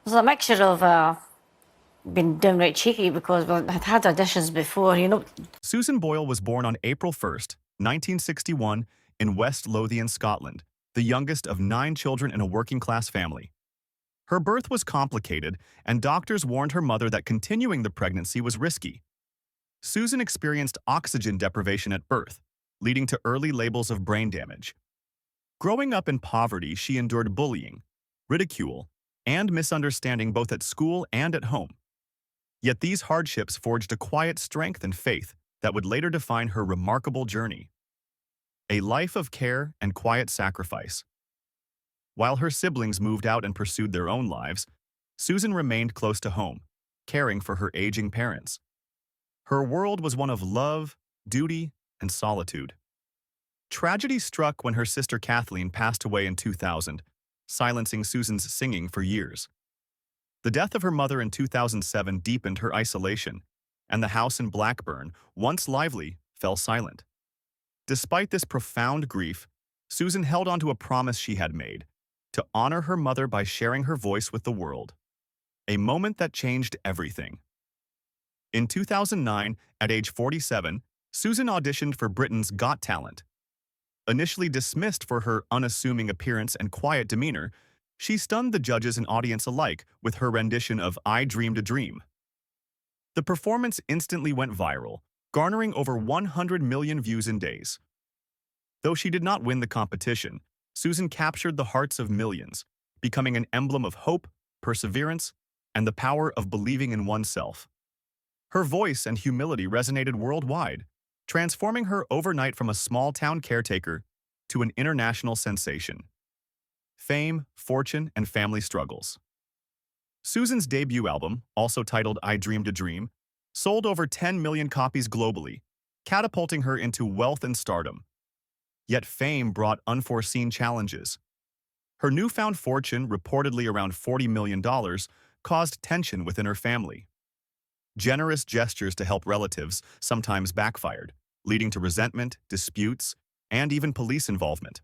There's a mixture of been downright cheeky because I'd had auditions before, Susan Boyle was born on April 1st, 1961, in West Lothian, Scotland, the youngest of 9 children in a working-class family. Her birth was complicated, and doctors warned her mother that continuing the pregnancy was risky. Susan experienced oxygen deprivation at birth, leading to early labels of brain damage. Growing up in poverty, she endured bullying, ridicule, and misunderstanding both at school and at home. Yet these hardships forged a quiet strength and faith that would later define her remarkable journey. A life of care and quiet sacrifice. While her siblings moved out and pursued their own lives, Susan remained close to home, caring for her aging parents. Her world was one of love, duty, and solitude. Tragedy struck when her sister Kathleen passed away in 2000, silencing Susan's singing for years. The death of her mother in 2007 deepened her isolation, and the house in Blackburn, once lively, fell silent. Despite this profound grief, Susan held on to a promise she had made, to honor her mother by sharing her voice with the world. A moment that changed everything. In 2009, at age 47, Susan auditioned for Britain's Got Talent. Initially dismissed for her unassuming appearance and quiet demeanor, she stunned the judges and audience alike with her rendition of I Dreamed a Dream. The performance instantly went viral, garnering over 100 million views in days. Though she did not win the competition, Susan captured the hearts of millions, becoming an emblem of hope, perseverance, and the power of believing in oneself. Her voice and humility resonated worldwide, transforming her overnight from a small-town caretaker to an international sensation. Fame, fortune, and family struggles. Susan's debut album, also titled I Dreamed a Dream, sold over 10 million copies globally, catapulting her into wealth and stardom. Yet fame brought unforeseen challenges. Her newfound fortune, reportedly around $40 million, caused tension within her family. Generous gestures to help relatives sometimes backfired, leading to resentment, disputes, and even police involvement.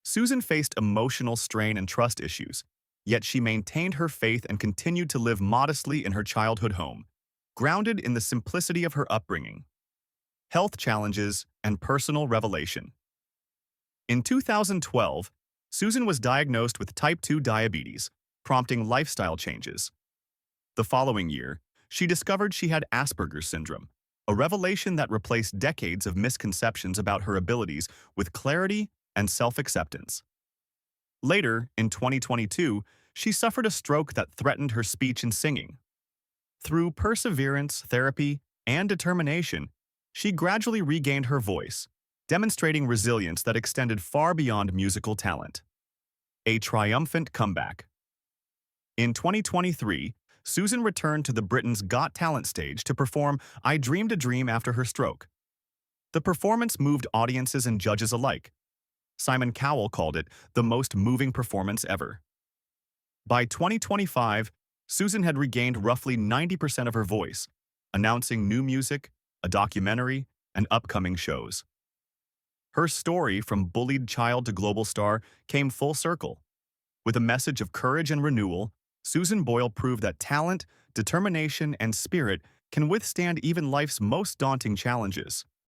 Susan faced emotional strain and trust issues, yet she maintained her faith and continued to live modestly in her childhood home, grounded in the simplicity of her upbringing. Health challenges and personal revelation. In 2012, Susan was diagnosed with type 2 diabetes, prompting lifestyle changes. The following year, she discovered she had Asperger's syndrome, a revelation that replaced decades of misconceptions about her abilities with clarity and self-acceptance. Later, in 2022, she suffered a stroke that threatened her speech and singing. Through perseverance, therapy, and determination, she gradually regained her voice, demonstrating resilience that extended far beyond musical talent. A triumphant comeback. In 2023, Susan returned to the Britain's Got Talent stage to perform I Dreamed a Dream after her stroke. The performance moved audiences and judges alike. Simon Cowell called it the most moving performance ever. By 2025, Susan had regained roughly 90% of her voice, announcing new music, a documentary, and upcoming shows. Her story, from bullied child to global star, came full circle. With a message of courage and renewal, Susan Boyle proved that talent, determination, and spirit can withstand even life's most daunting challenges.